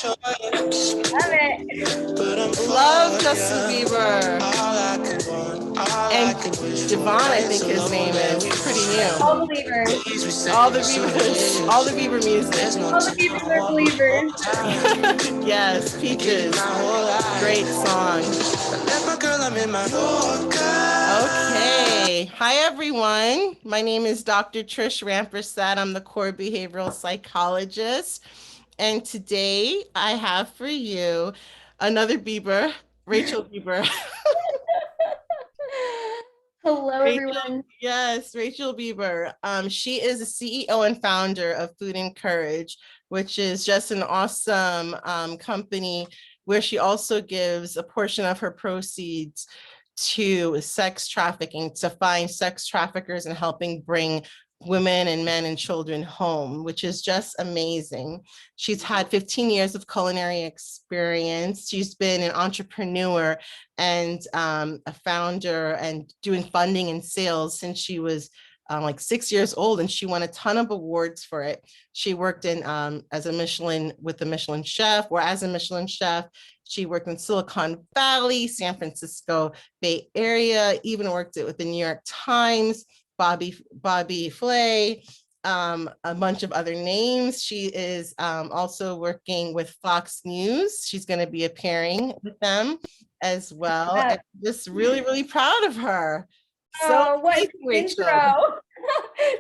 Love it. Love Justin Bieber. And Devon, I think his name is pretty All new. believers. All the Bieber, all the Bieber music. All the Beavers are believers. Yes, Peaches. Great song. Okay. Hi, everyone. My name is Dr. Trish Rampersad. I'm the core behavioral psychologist. And today I have for you another Bieber, Rachel Bieber. Hello, Rachel, everyone. yes, Rachel Bieber. She is the CEO and founder of Food and Courage, which is just an awesome company where she also gives a portion of her proceeds to sex trafficking, to find sex traffickers and helping bring women and men and children home, which is just amazing. She's had 15 years of culinary experience. She's been an entrepreneur and a founder and doing funding and sales since she was like 6 years old, and she won a ton of awards for it. She worked in as a Michelin with the Michelin chef or as a Michelin chef. She worked in Silicon Valley, San Francisco Bay Area, even worked with the New York Times, Bobby Flay, a bunch of other names. She is also working with Fox News. She's going to be appearing with them as well. Yeah. And just really, really proud of her. Oh, what an Rachel. intro.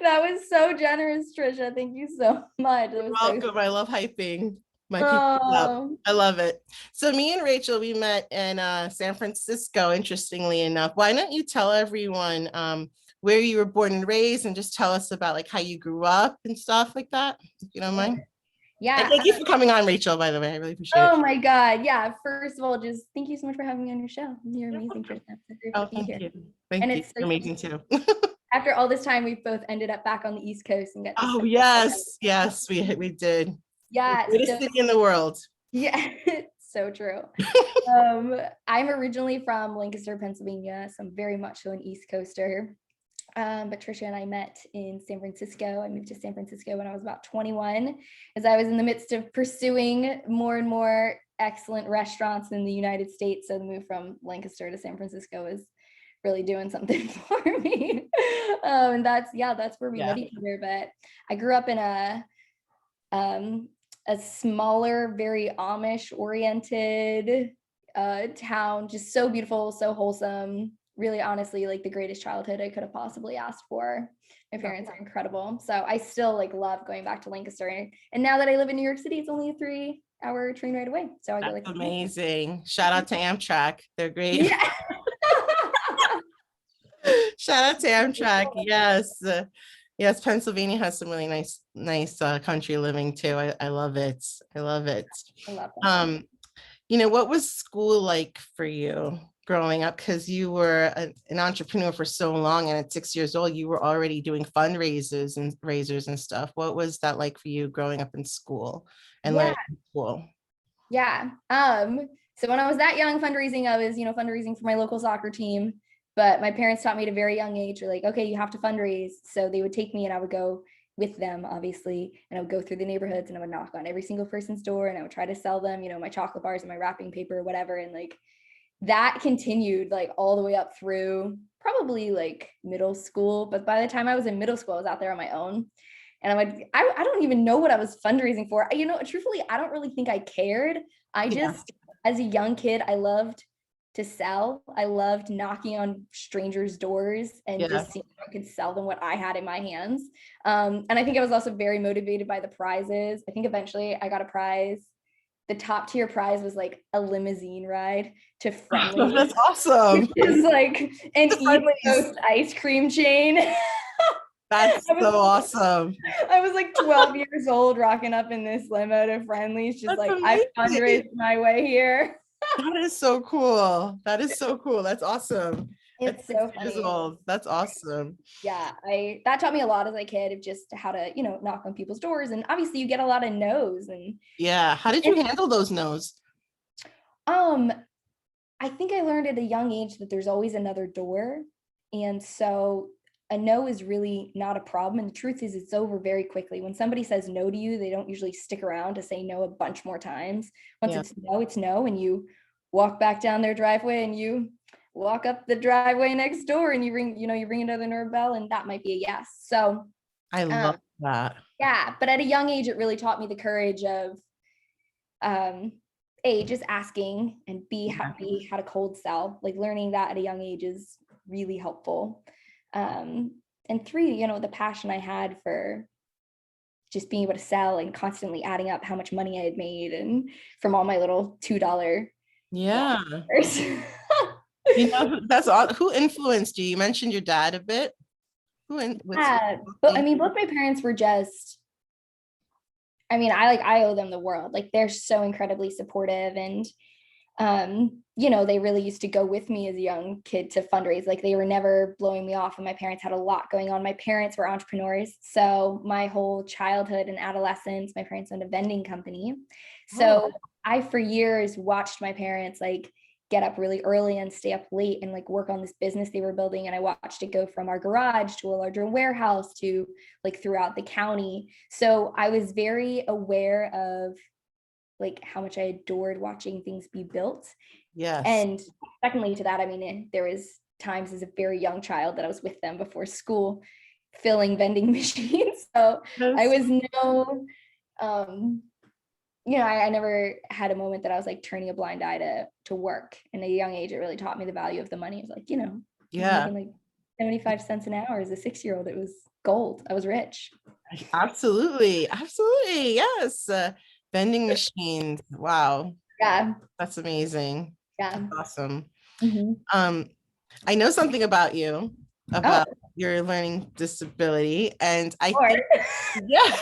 That was so generous, Trisha. Thank you so much. You're welcome. I love hyping my people up. Oh. I love it. So me and Rachel, we met in San Francisco, interestingly enough. Why don't you tell everyone where you were born and raised and just tell us about like how you grew up and stuff like that, if you don't mind. Yeah. And thank you for coming on, Rachel, by the way. I really appreciate it. Oh my God. Yeah. First of all, just thank you so much for having me on your show. You're amazing, Trisha. It's great to be Thank here. you. Thank And you. it's so amazing too. after all this time, we've both ended up back on the East Coast and got to Oh yes, we did. Yeah. The greatest city in the world. Yeah, so true. I'm originally from Lancaster, Pennsylvania, so I'm very much so an East Coaster. But Trisha and I met in San Francisco. I moved to San Francisco when I was about 21, as I was in the midst of pursuing more and more excellent restaurants in the United States. So the move from Lancaster to San Francisco was really doing something for me. And that's where we met each other. But I grew up in a smaller, very Amish oriented town, just so beautiful, so wholesome. Really, honestly, like the greatest childhood I could have possibly asked for. My parents are incredible. So I still like love going back to Lancaster. And now that I live in New York City, it's only a 3-hour train ride away. So I go like amazing. Shout out to Amtrak. They're great. Yeah. Shout out to Amtrak. Yes. Yes, Pennsylvania has some really nice country living too. I love it. I love it. I love that. What was school like for you growing up? Because you were an entrepreneur for so long, and at 6 years old, you were already doing fundraisers and raisers and stuff. What was that like for you growing up in school and learning in school? Yeah. So when I was that young fundraising, I was, fundraising for my local soccer team. But my parents taught me at a very young age, they're like, okay, you have to fundraise. So they would take me and I would go with them, obviously, and I would go through the neighborhoods and I would knock on every single person's door and I would try to sell them, my chocolate bars and my wrapping paper or whatever. And like that continued like all the way up through probably like middle school. But by the time I was in middle school, I was out there on my own. And I'm like, I don't even know what I was fundraising for. Truthfully, I don't really think I cared. I just, as a young kid, I loved to sell. I loved knocking on strangers' doors and just seeing if I could sell them what I had in my hands. And I think I was also very motivated by the prizes. I think eventually I got a prize. The top tier prize was like a limousine ride to Friendly's. That's awesome. Which is like an East Coast ice cream chain. That's so awesome. I was like 12 years old rocking up in this limo to Friendly's, just That's like I fundraised my way here. That is so cool. That is so cool. That's awesome. It's so funny. That's awesome. Yeah, that taught me a lot as a kid of just how to, knock on people's doors. And obviously you get a lot of no's. And how did you handle those no's? I think I learned at a young age that there's always another door. And so a no is really not a problem. And the truth is, it's over very quickly. When somebody says no to you, they don't usually stick around to say no a bunch more times. Once Yeah. it's no. And you walk back down their driveway and you walk up the driveway next door and you ring another doorbell, and that might be a yes. So I love that. yeah, but at a young age, it really taught me the courage of A, just asking, and B, how to cold sell. Like learning that at a young age is really helpful. And 3, the passion I had for just being able to sell and constantly adding up how much money I had made and from all my little $2. Yeah. That's all. Who influenced you? You mentioned your dad a bit. But I mean, both my parents were just, I owe them the world. Like they're so incredibly supportive, and they really used to go with me as a young kid to fundraise. Like they were never blowing me off, and my parents had a lot going on. My parents were entrepreneurs. So my whole childhood and adolescence, my parents owned a vending company. So I, for years, watched my parents like get up really early and stay up late and like work on this business they were building. And I watched it go from our garage to a larger warehouse to like throughout the county. So I was very aware of like how much I adored watching things be built. Yes. And secondly to that, there was times as a very young child that I was with them before school filling vending machines. So I was I never had a moment that I was like turning a blind eye to work. In a young age, it really taught me the value of the money. It was like, yeah, making like 75 cents an hour as a 6-year-old. It was gold. I was rich. Absolutely. Yes. Vending machines. Wow. Yeah. That's amazing. Yeah. That's awesome. Mm-hmm. I know something about you, about your learning disability. And I think, yeah.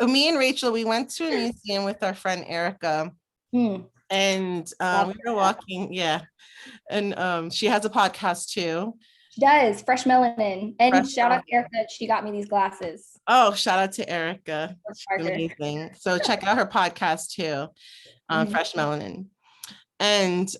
Me and Rachel, we went to a museum with our friend Erica, and we were walking. Yeah. And she has a podcast too. She does. Fresh Melanin. And shout out to Erica. She got me these glasses. Oh, shout out to Erica. Amazing. So check out her podcast too, Fresh Melanin. And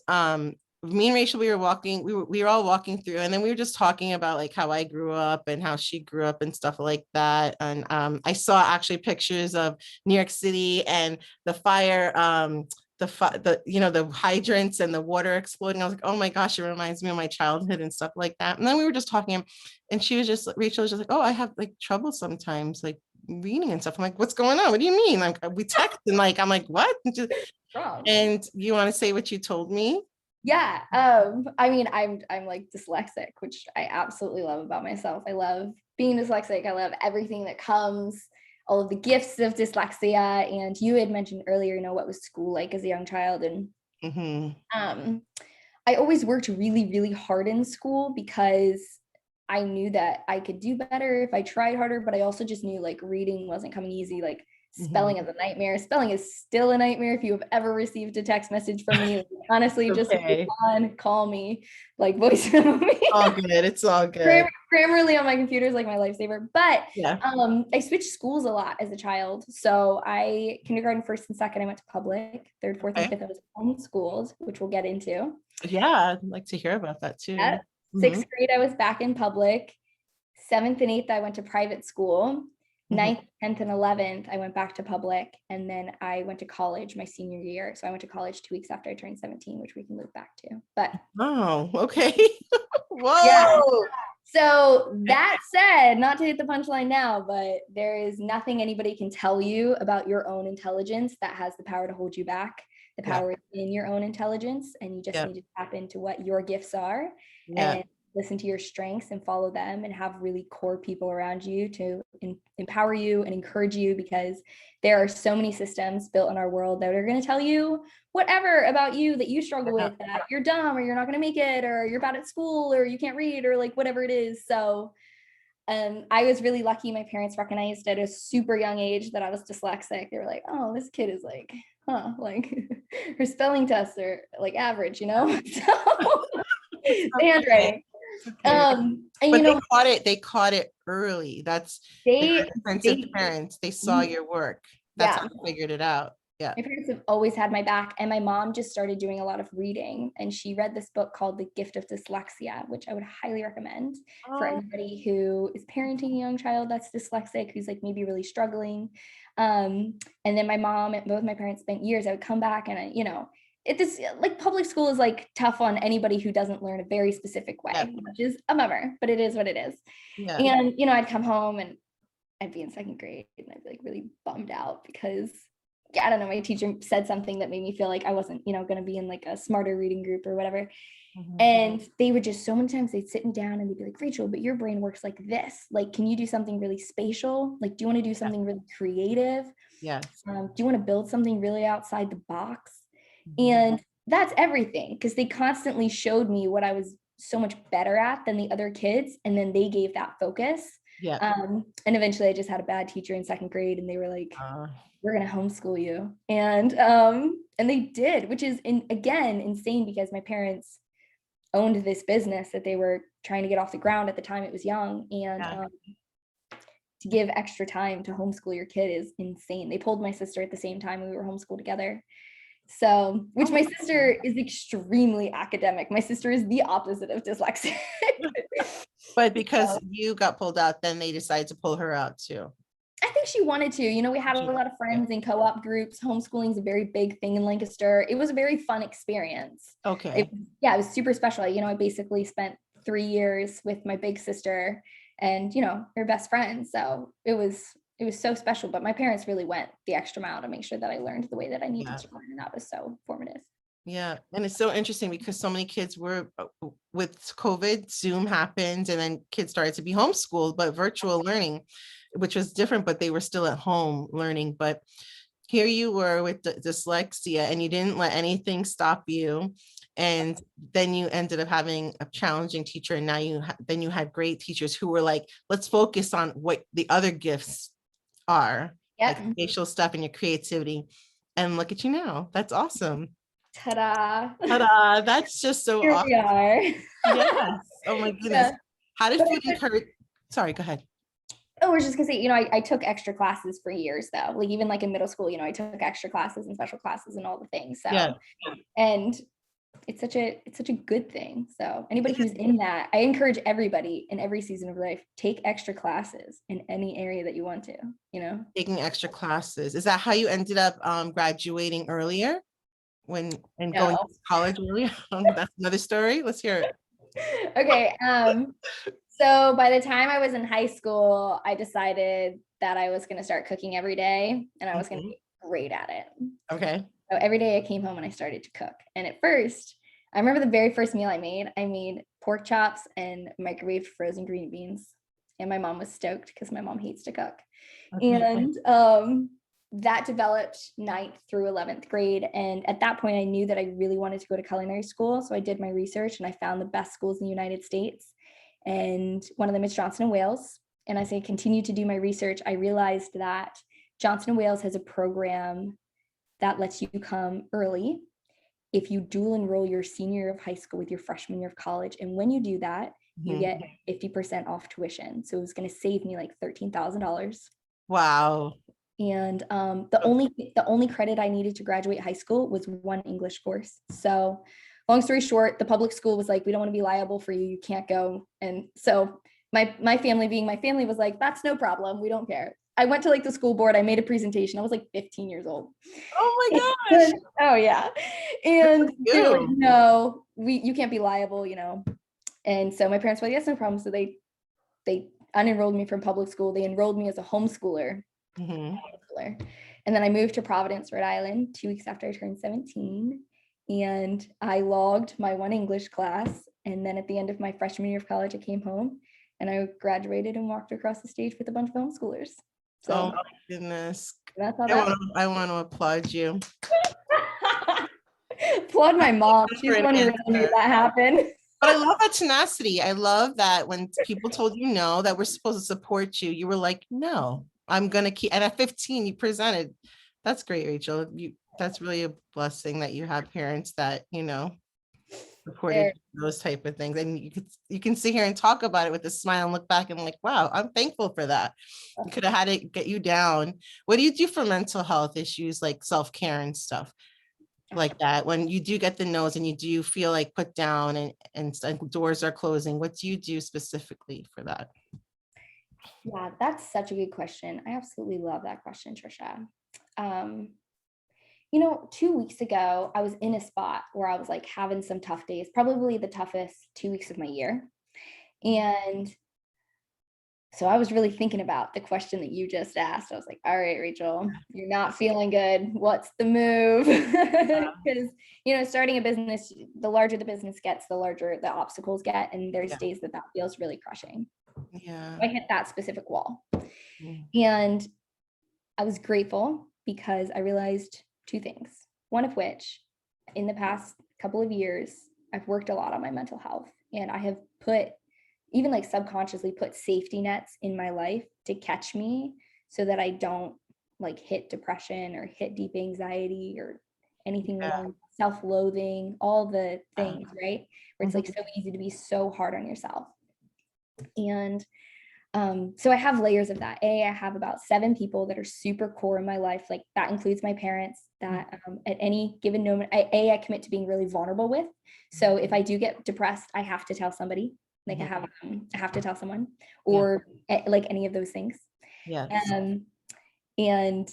me and Rachel, we were all walking through, and then we were just talking about like how I grew up and how she grew up and stuff like that. And I saw actually pictures of New York City and the fire, the hydrants and the water exploding. I was like, oh my gosh, it reminds me of my childhood and stuff like that. And then we were just talking, and Rachel was just like, oh, I have like trouble sometimes like reading and stuff. I'm like, what's going on? What do you mean? Like we text and like I'm like, what? And you want to say what you told me? Yeah. I'm like dyslexic, which I absolutely love about myself. I love being dyslexic. I love everything that comes, all of the gifts of dyslexia. And you had mentioned earlier, what was school like as a young child? And I always worked really, really hard in school because I knew that I could do better if I tried harder, but I also just knew like reading wasn't coming easy. Like spelling is a nightmare. Spelling is still a nightmare. If you have ever received a text message from me, honestly, just call me, like voice memo me. All good. It's all good. Grammarly on my computer is like my lifesaver. But I switched schools a lot as a child. So kindergarten, first and second, I went to public. Third, fourth, and fifth, I was homeschooled, which we'll get into. Yeah, I'd like to hear about that too. Yeah. Sixth grade, I was back in public. 7th and 8th, I went to private school. 9th, 10th, and 11th, I went back to public. And then I went to college my senior year. So I went to college 2 weeks after I turned 17, which we can loop back to. But okay. Whoa. Yeah. So that said, not to hit the punchline now, but there is nothing anybody can tell you about your own intelligence that has the power to hold you back. The power is in your own intelligence, and you just need to tap into what your gifts are and listen to your strengths and follow them, and have really core people around you to empower you and encourage you, because there are so many systems built in our world that are going to tell you whatever about you that you struggle with, that you're dumb or you're not going to make it or you're bad at school or you can't read or like whatever it is. So I was really lucky. My parents recognized at a super young age that I was dyslexic. They were like, oh, this kid is like, like her spelling tests are like average, so handwriting. And they caught it early. That's they parents. They saw your work. That's how they figured it out. Yeah. My parents have always had my back, and my mom just started doing a lot of reading, and she read this book called The Gift of Dyslexia, which I would highly recommend for Oh, anybody who is parenting a young child that's dyslexic, who's like maybe really struggling. And then my mom and both my parents spent years. I would come back and it this like public school is like tough on anybody who doesn't learn a very specific yeah. way, which is a bummer, but it is what it is. Yeah. And I'd come home and I'd be in second grade and I'd be like really bummed out because I don't know, my teacher said something that made me feel like I wasn't, going to be in like a smarter reading group or whatever. Mhm. And they would just so many times they'd sit me down and they'd be like, Rachel, but your brain works like this. Like, can you do something really spatial? Like, do you want to do something really creative? Yes. Do you want to build something really outside the box? Mhm. And that's everything, because they constantly showed me what I was so much better at than the other kids. And then they gave that focus. Yeah. And eventually I just had a bad teacher in second grade and they were like, Uh, we're going to homeschool you. And they did, which is again insane because my parents owned this business that they were trying to get off the ground at the time it was young. And Yeah. to give extra time to homeschool your kid is insane. They pulled my sister at the same time we were homeschooled together. So, which my sister is extremely academic. My sister is the opposite of dyslexic. But because you got pulled out, then they decided to pull her out too. I think she wanted to. We had a lot of friends in co-op groups. Homeschooling is a very big thing in Lancaster. It was a very fun experience. Okay. It was super special. I basically spent 3 years with my big sister and, her best friend. So it was so special, but my parents really went the extra mile to make sure that I learned the way that I needed to learn. And that was so formative. Yeah. And it's so interesting because so many kids were with COVID, Zoom happened, and then kids started to be homeschooled, but virtual learning, which was different, but they were still at home learning. But here you were with dyslexia and you didn't let anything stop you. And then you ended up having a challenging teacher. And now you had great teachers who were like, let's focus on what the other gifts are, like spatial stuff and your creativity. And look at you now. That's awesome. Ta-da. Ta-da. That's just so Here awesome. we are. Yes. Oh my goodness. Yeah. How did food encourage? Sorry, go ahead. Oh, I was just gonna say, I took extra classes for years though. Like even like in middle school, I took extra classes and special classes and all the things. So Yeah. And it's such a good thing. So anybody who's in that, I encourage everybody in every season of life, take extra classes in any area that you want to, Taking extra classes. Is that how you ended up graduating earlier going to college earlier? That's another story. Let's hear it. Okay. So by the time I was in high school, I decided that I was going to start cooking every day and I was going to be great at it. Okay. So every day I came home and I started to cook. And at first, I remember the very first meal I made pork chops and microwaved frozen green beans. And my mom was stoked because my mom hates to cook. Okay. And that developed 9th through 11th grade. And at that point, I knew that I really wanted to go to culinary school. So I did my research and I found the best schools in the United States. And one of them is Johnson & Wales. And as I continued to do my research, I realized that Johnson & Wales has a program that lets you come early if you dual enroll your senior year of high school with your freshman year of college. And when you do that, you get 50% off tuition. So it was going to save me like $13,000. Wow. And the only credit I needed to graduate high school was one English course. So long story short, the public school was like, we don't want to be liable for you. You can't go. And so my family being my family was like, that's no problem. We don't care. I went to like the school board. I made a presentation. I was like 15 years old. Oh my gosh. Oh yeah. And they were like, no, you can't be liable, And so my parents were like, yes, no problem. So they unenrolled me from public school. They enrolled me as a homeschooler. And then I moved to Providence, Rhode Island 2 weeks after I turned 17. And I logged my one English class. And then at the end of my freshman year of college, I came home and I graduated and walked across the stage with a bunch of homeschoolers. So, oh my goodness. That's how I want to applaud you. Applaud my mom. She's the one who really made that happen. But I love that tenacity. I love that when people told you no, that we're supposed to support you, you were like, no, I'm going to keep. And at 15, you presented. That's great, Rachel. That's really a blessing that you have parents that, supported those type of things. And you can sit here and talk about it with a smile and look back and like, wow, I'm thankful for that. You could have had it get you down. What do you do for mental health issues like self-care and stuff like that? When you do get the nose and you do feel like put down and doors are closing, what do you do specifically for that? Yeah, that's such a good question. I absolutely love that question, Trisha. 2 weeks ago, I was in a spot where I was like having some tough days, probably the toughest 2 weeks of my year. And so I was really thinking about the question that you just asked. I was like, all right, Rachel, you're not feeling good. What's the move? Because, starting a business, the larger the business gets, the larger the obstacles get. And there's days that feels really crushing. Yeah. I hit that specific wall. Mm. And I was grateful because I realized two things. One of which, in the past couple of years, I've worked a lot on my mental health, and I have even like subconsciously put safety nets in my life to catch me so that I don't like hit depression or hit deep anxiety or anything along self-loathing, all the things, right? Where it's like so easy to be so hard on yourself. And so I have layers of that. I have about 7 people that are super core in my life. Like that includes my parents that at any given moment, I commit to being really vulnerable with. So if I do get depressed, I have to tell somebody. Like I have to tell someone, or like any of those things. Yes. And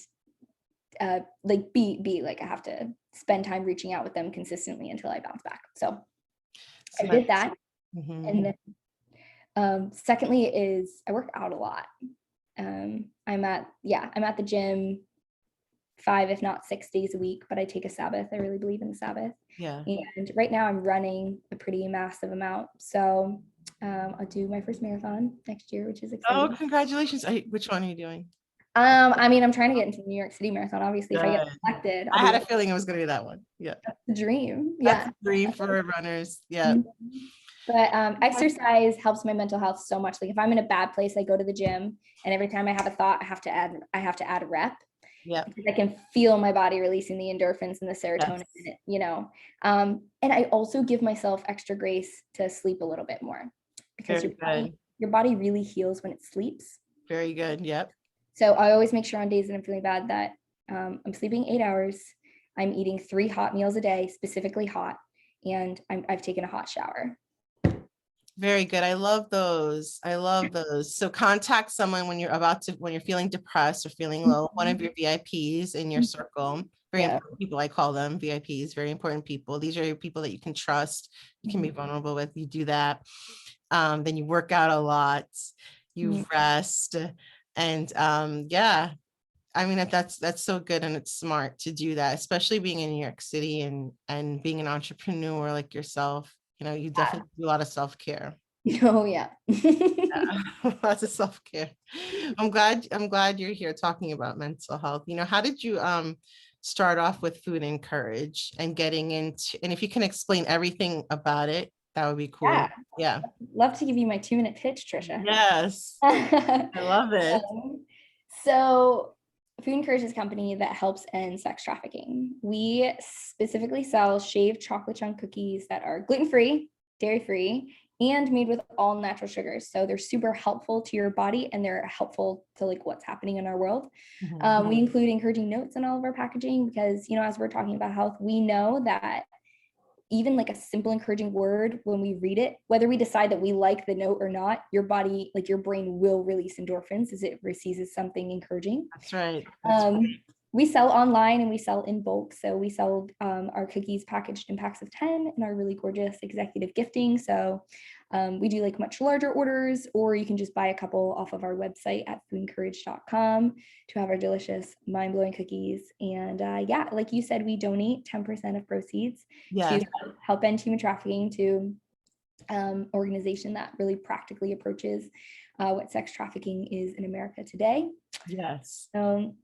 like be like I have to spend time reaching out with them consistently until I bounce back. So I did that. And then secondly is I work out a lot. I'm at the gym 5, if not 6 days a week, but I take a Sabbath. I really believe in the Sabbath. Yeah. And right now I'm running a pretty massive amount. So I'll do my first marathon next year, which is exciting. Oh, congratulations. Which one are you doing? I'm trying to get into the New York City Marathon. Obviously, if I get selected, I had a feeling it was going to be that one. Yeah. That's the dream. That's the dream for runners. Yeah. But exercise helps my mental health so much. Like if I'm in a bad place, I go to the gym, and every time I have a thought, I have to add a rep. Yeah. Because I can feel my body releasing the endorphins and the serotonin in it, and I also give myself extra grace to sleep a little bit more, because your body really heals when it sleeps. Very good. Yep. So I always make sure on days that I'm feeling bad that I'm sleeping 8 hours, I'm eating 3 hot meals a day, specifically hot, and I've taken a hot shower. Very good. I love those. So contact someone when you're feeling depressed or feeling low, one of your VIPs in your circle. Very important people. I call them VIPs, very important people. These are your people that you can trust, you can be vulnerable with. You do that. Then you work out a lot, you rest. And I mean, that's so good, and it's smart to do that, especially being in New York City and being an entrepreneur like yourself. You definitely do a lot of self-care. Oh yeah. Lots of self-care. I'm glad you're here talking about mental health. How did you start off with Food and Courage and getting into, and if you can explain everything about it, that would be cool. Yeah. Love to give you my 2-minute pitch, Trisha. Yes. I love it. So Food and Courage is a company that helps end sex trafficking. We specifically sell shaved chocolate chunk cookies that are gluten-free, dairy-free, and made with all natural sugars. So they're super helpful to your body, and they're helpful to like what's happening in our world. We include encouraging notes in all of our packaging because, as we're talking about health, we know that even like a simple encouraging word, when we read it, whether we decide that we like the note or not, your body, like your brain will release endorphins as it receives something encouraging. That's right. We sell online and we sell in bulk. So we sell our cookies packaged in packs of 10 in our really gorgeous executive gifting. So we do like much larger orders, or you can just buy a couple off of our website at foodandcourage.com to have our delicious, mind-blowing cookies. And like you said, we donate 10% of proceeds to help end human trafficking to organization that really practically approaches what sex trafficking is in America today. Yes. So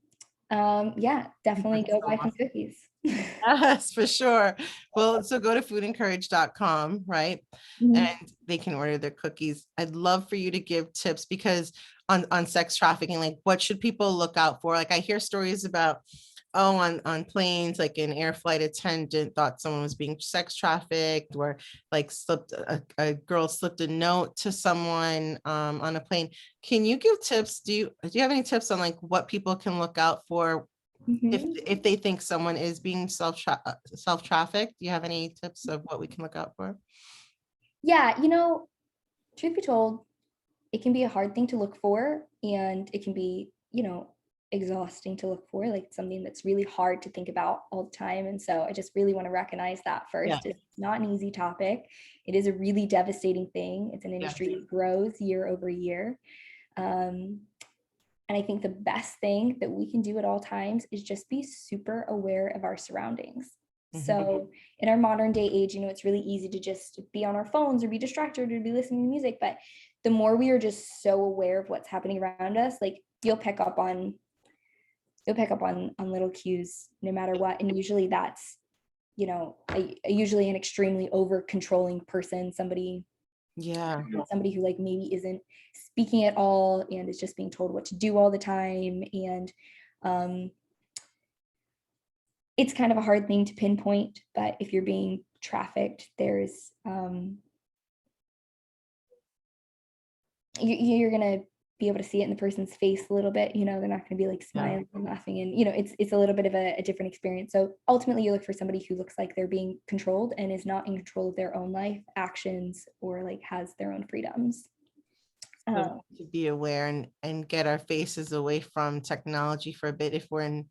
definitely go buy some cookies. Yes, for sure. Well, so go to foodandcourage.com, right? And they can order their cookies. I'd love for you to give tips, because on sex trafficking, like what should people look out for? Like I hear stories about oh, on planes, like an air flight attendant thought someone was being sex trafficked, or like a girl slipped a note to someone on a plane. Can you give tips? Do you have any tips on like what people can look out for Mhm. if they think someone is being self trafficked? Do you have any tips of what we can look out for? Yeah, truth be told, it can be a hard thing to look for, and it can be, exhausting to look for, like something that's really hard to think about all the time. And so I just really want to recognize that Yeah, first. It's not an easy topic. It is a really devastating thing. It's an yeah, industry that grows year over year. Um, and I think the best thing that we can do at all times is just be super aware of our surroundings. mhm, So in our modern day age, it's really easy to just be on our phones or be distracted or be listening to music. But the more we are just so aware of what's happening around us, like you'll pick up on little cues no matter what. And usually that's, usually an extremely over controlling person, yeah, somebody who like maybe isn't speaking at all and is just being told what to do all the time. And um, it's kind of a hard thing to pinpoint, but if you're being trafficked, there's you're gonna be able to see it in the person's face a little bit. They're not going to be like yeah. smiling and laughing, and it's a little bit of a different experience. So ultimately you look for somebody who looks like they're being controlled and is not in control of their own life actions, or like has their own freedoms. So um, to be aware and get our faces away from technology for a bit if we're in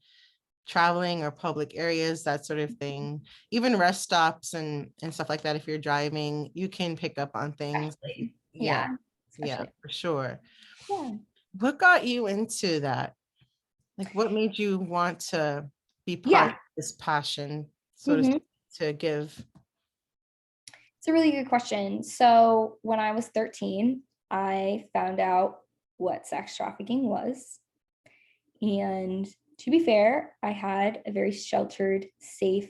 traveling or public areas, that sort of thing. Even rest stops and stuff like that. If you're driving, you can pick up on things. especially Yeah, yeah yeah, especially for sure. yeah What got you into that? Like, what made you want to be part of yeah this passion, so to hmm to give? It's a really good question. So when I was 13, I found out what sex trafficking was. And to be fair, I had a very sheltered, safe,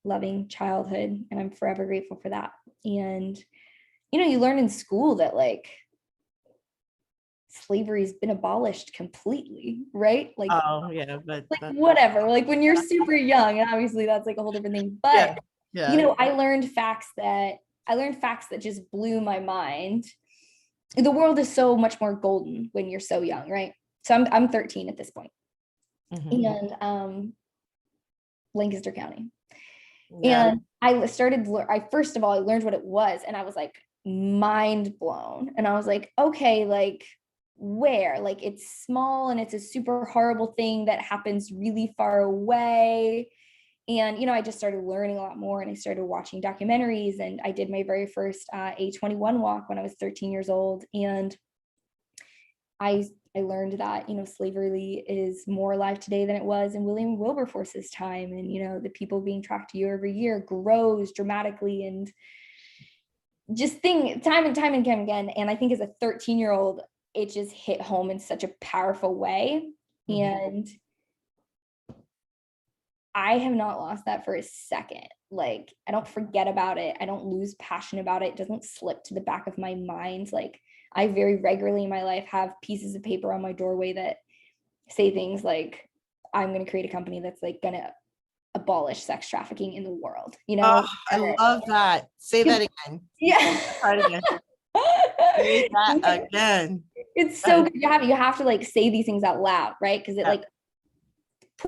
loving childhood, and I'm forever grateful for that. And you learn in school that like slavery's been abolished completely, right? Oh, yeah, but Like that, whatever, like when you're super young, and obviously that's like a whole different thing. yeah, But yeah. I learned facts that just blew my mind. The world is so much more golden when you're so young, right? So I'm 13 at this point, Mhm. and Lancaster County. Yeah, And I first of all, I learned what it was, and I was like mind blown. And I was like, okay, like where? Like it's small and it's a super horrible thing that happens really far away. And I just started learning a lot more, and I started watching documentaries, and I did my very first A21 walk when I was 13 years old. And I learned that slavery is more alive today than it was in William Wilberforce's time, and the people being tracked year over year grows dramatically, and just thing time and time and time again. And I think as a 13-year-old, it just hit home in such a powerful way. mhm. And I have not lost that for a second. Like, I don't forget about it. I don't lose passion about it. It doesn't slip to the back of my mind. Like, I very regularly in my life have pieces of paper on my doorway that say things like, I'm going to create a company that's like going to abolish sex trafficking in the world, Oh, I Or- love that. Say that again. yeah. Try it again. Say that again. It's That so is, good. You have to like say these things out loud, right? Because it yeah, like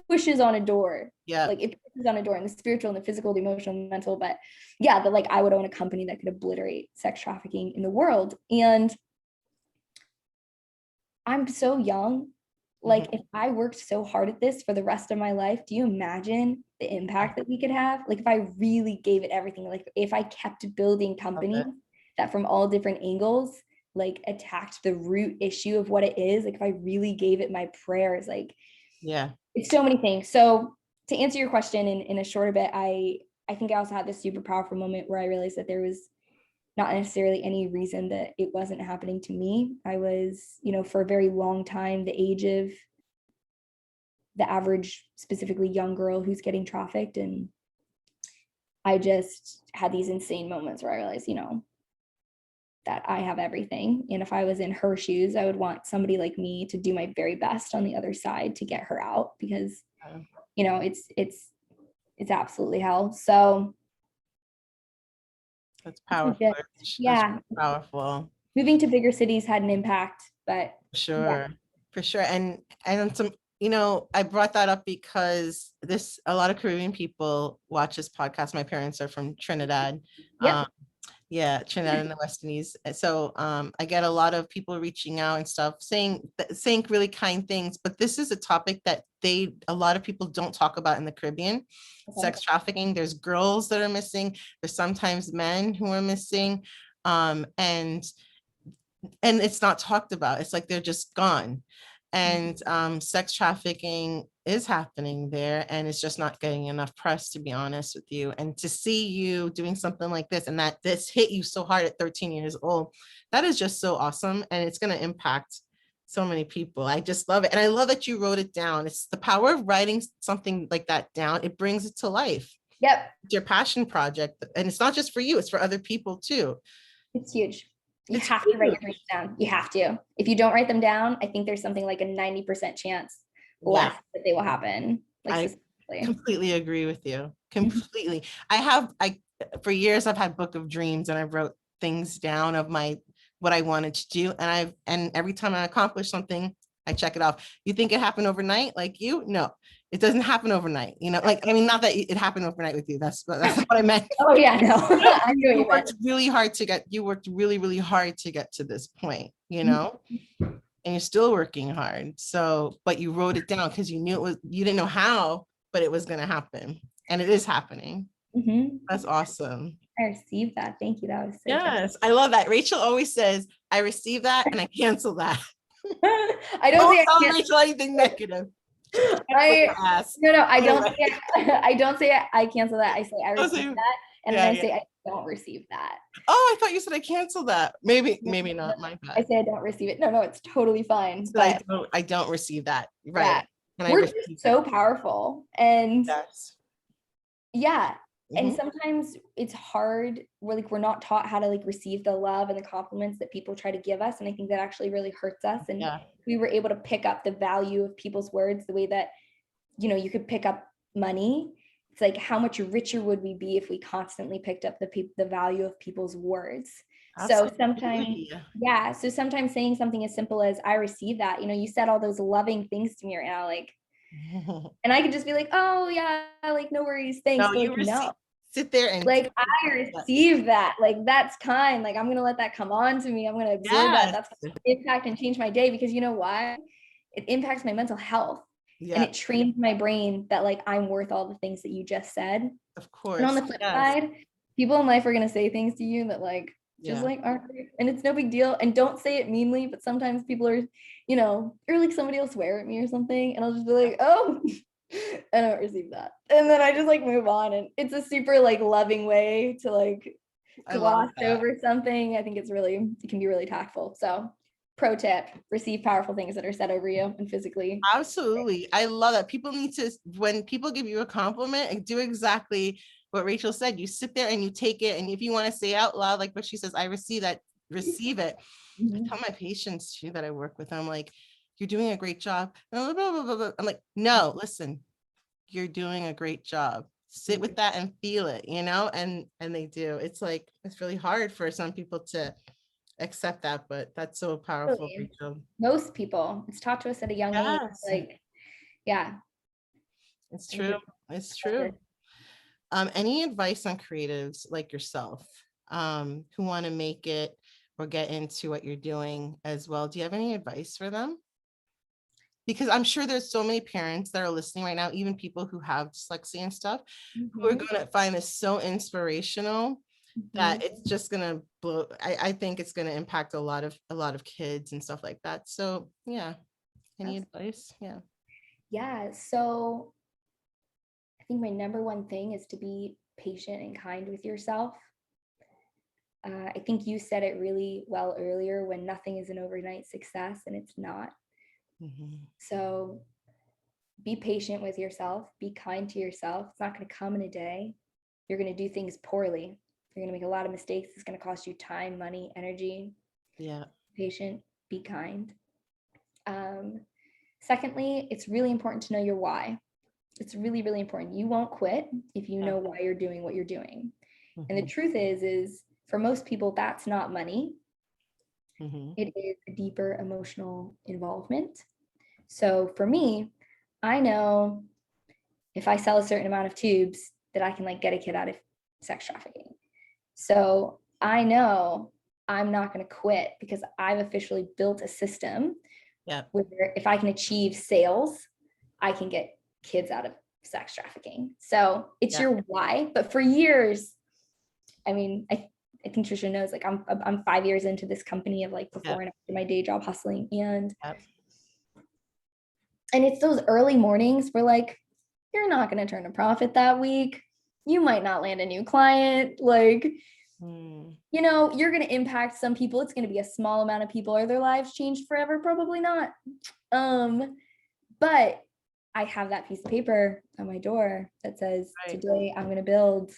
pushes on a door. yeah, Like it pushes on a door in the spiritual and the physical, the emotional, the mental. But yeah, that like I would own a company that could obliterate sex trafficking in the world. And I'm so young. mhm, Like if I worked so hard at this for the rest of my life, do you imagine the impact that we could have? Like if I really gave it everything, like if I kept building love companies it. that from all different angles, like attacked the root issue of what it is, like if I really gave it my prayers, like Yeah. it's so many things. So to answer your question in a shorter bit, I think I also had this super powerful moment where I realized that there was not necessarily any reason that it wasn't happening to me. I was, for a very long time, the age of the average, specifically young girl who's getting trafficked. And I just had these insane moments where I realized, that I have everything. And if I was in her shoes, I would want somebody like me to do my very best on the other side to get her out, because you know, it's absolutely hell. So That's I think powerful. that, That's yeah, powerful. moving to bigger cities had an impact, but Sure, for sure. And some, I brought that up because a lot of Caribbean people watch this podcast. My parents are from Trinidad. yep. Yeah, Trinidad and the West Indies. So I get a lot of people reaching out and stuff saying really kind things, but this is a topic that a lot of people don't talk about in the Caribbean. Okay. Sex trafficking, there's girls that are missing, there's sometimes men who are missing. And it's not talked about. It's like they're just gone. And sex trafficking is happening there, and it's just not getting enough press, to be honest with you. And to see you doing something like this, and that this hit you so hard at 13 years old, that is just so awesome. And it's going to impact so many people. I just love it. And I love that you wrote it down. It's the power of writing something like that down. It brings it to life. Yep. It's your passion project. And it's not just for you, it's for other people too. It's huge. You It's have to write your dreams down. You have to. If you don't write them down, I think there's something like a 90% chance less that they will happen. Like I completely agree with you. Completely. I for years I've had book of dreams, and I wrote things down of what I wanted to do. And every time I accomplish something, I check it off. You think it happened overnight like you? No, it doesn't happen overnight. Like, I mean, not that it happened overnight with you. That's not what I meant. Oh yeah, no. I knew you worked really hard you worked really, really hard to get to this point, and you're still working hard. So, but you wrote it down because you didn't know how, but it was going to happen, and it is happening. That's awesome. I received that. Thank you. That was so yes. I love that. Rachel always says, I receive that and I cancel that. I don't tell Rachel anything negative. I don't say I cancel that. I say I receive that, and then I say I don't receive that. Oh, I thought you said I canceled that. Maybe not. My bad. I say I don't receive it. No, it's totally fine. So but I don't receive that. Right. Yeah. We're so powerful. And yeah. And sometimes it's hard. We're not taught how to receive the love and the compliments that people try to give us. And I think that actually really hurts us. And we were able to pick up the value of people's words the way that, you could pick up money. It's like, how much richer would we be if we constantly picked up the value of people's words? Absolutely. So sometimes saying something as simple as I receive that, you said all those loving things to me right now, and I could just be like, oh yeah, no worries, thanks. No, sit there and I receive that. That's kind. I'm gonna let that come on to me. I'm gonna absorb that. That's gonna impact and change my day, because you know why? It impacts my mental health. And it trains my brain that I'm worth all the things that you just said. Of course. And on the flip side, people in life are gonna say things to you that aren't great. And it's no big deal. And don't say it meanly, but sometimes people are, or somebody will swear at me or something, and I'll just be like, oh, I don't receive that. And then I just move on. And it's a super loving way to gloss over something. I think it can be really tactful. So pro tip, receive powerful things that are said over you and physically. Absolutely. I love that. People need to, when people give you a compliment, do exactly what Rachel said. You sit there and you take it. And if you want to say out loud, like what she says, I receive that, receive it. I tell my patients too that I work with, I'm like, you're doing a great job. I'm like, no, listen, you're doing a great job. Sit with that and feel it, and they do. It's really hard for some people to accept that, but that's so powerful. Most people, it's taught to us at a young age. It's true. It's true. Any advice on creatives like yourself who want to make it or get into what you're doing as well? Do you have any advice for them? Because I'm sure there's so many parents that are listening right now, even people who have dyslexia and stuff, who are going to find this so inspirational that it's just going to blow. I think it's going to impact a lot of kids and stuff like that. So yeah. Any advice? Yeah. So I think my number one thing is to be patient and kind with yourself. I think you said it really well earlier, when nothing is an overnight success, and it's not. So be patient with yourself, be kind to yourself. It's not going to come in a day. You're going to do things poorly. You're going to make a lot of mistakes. It's going to cost you time, money, energy. Yeah. Patient, be kind. Secondly, it's really important to know your why. It's really, really important. You won't quit if you know why you're doing what you're doing. And the truth is for most people, that's not money. It is a deeper emotional involvement. So for me, I know if I sell a certain amount of tubes that I can like get a kid out of sex trafficking. So I know I'm not going to quit because I've officially built a system where if I can achieve sales, I can get kids out of sex trafficking. So it's your why. But for years, I mean, I think Trisha knows, like I'm 5 years into this company of like before and after my day job hustling. And it's those early mornings where like, you're not going to turn a profit that week. You might not land a new client. Like, you know, you're going to impact some people. It's going to be a small amount of people. Are their lives changed forever? Probably not. But I have that piece of paper on my door that says, today I'm going to build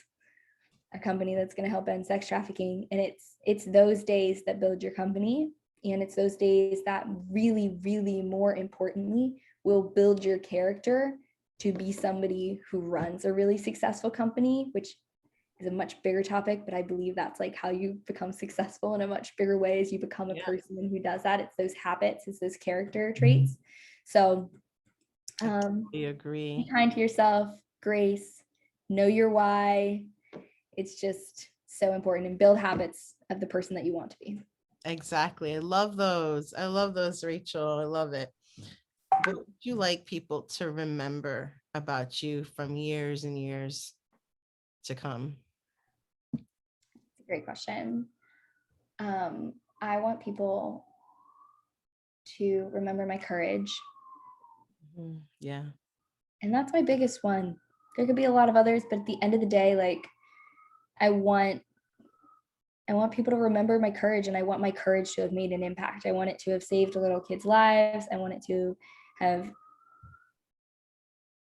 a company that's going to help end sex trafficking. And it's those days that build your company. And it's those days that really, really, more importantly, will build your character to be somebody who runs a really successful company, which is a much bigger topic, but I believe that's like how you become successful in a much bigger way as you become a person who does that. It's those habits, it's those character traits. So I agree. be kind to yourself, grace, know your why. It's just so important, and build habits of the person that you want to be. Exactly. I love those. I love those, Rachel. I love it. What would you like people to remember about you from years and years to come? Great question. I want people to remember my courage. Yeah. And that's my biggest one. There could be a lot of others, but at the end of the day, like I want people to remember my courage, and I want my courage to have made an impact. I want it to have saved little kids' lives. I want it to have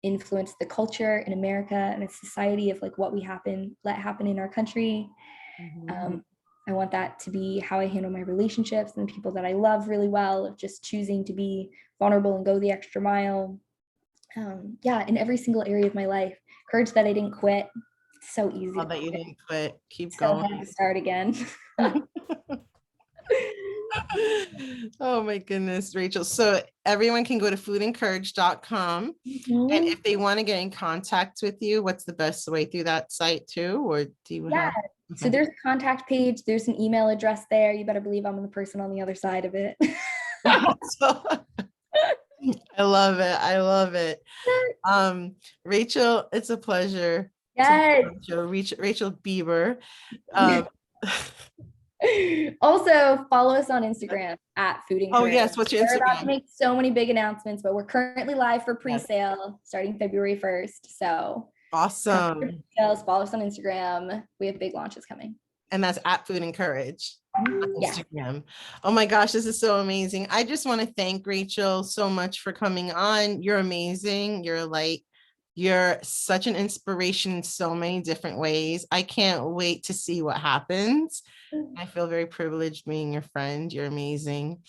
influenced the culture in America and a society of like what we let happen in our country. I want that to be how I handle my relationships and the people that I love really well, of just choosing to be vulnerable and go the extra mile. In every single area of my life. Courage that I didn't quit. It's so easy. Love that you didn't quit. Keep so going. hard to start again. Oh my goodness, Rachel. So everyone can go to foodandcourage.com. And if they want to get in contact with you, what's the best way? Through that site too? Or do you have? So there's a contact page. There's an email address there. You better believe I'm the person on the other side of it. I love it. I love it. Rachel, it's a pleasure. Yes. Rachel Bieber. Also, follow us on Instagram at Food and Courage. Oh yes, what's your Instagram? We're about to make so many big announcements, but we're currently live for pre-sale starting February 1st. So awesome. Follow us on Instagram. We have big launches coming. And that's at Food and Courage on Instagram. Oh my gosh, this is so amazing. I just want to thank Rachel so much for coming on. You're amazing. You're such an inspiration in so many different ways. I can't wait to see what happens. I feel very privileged being your friend. You're amazing.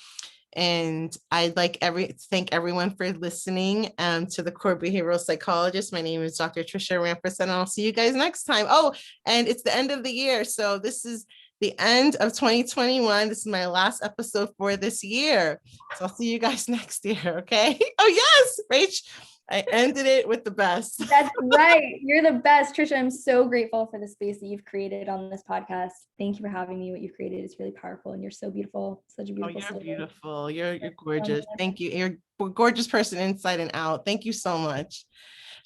And I'd like thank everyone for listening to the Core Behavioral Psychologist. My name is Dr. Trisha Ramperson, and I'll see you guys next time. Oh, and it's the end of the year. So this is the end of 2021. This is my last episode for this year. So I'll see you guys next year. Okay. Oh yes, Rach. I ended it with the best. That's right. You're the best, Trisha. I'm so grateful for the space that you've created on this podcast. Thank you for having me. What you've created is really powerful, and you're so beautiful. Such a beautiful. You're beautiful. You're gorgeous. Thank you. You're a gorgeous person inside and out. Thank you so much.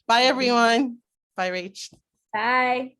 Bye, everyone. Bye, Rach. Bye.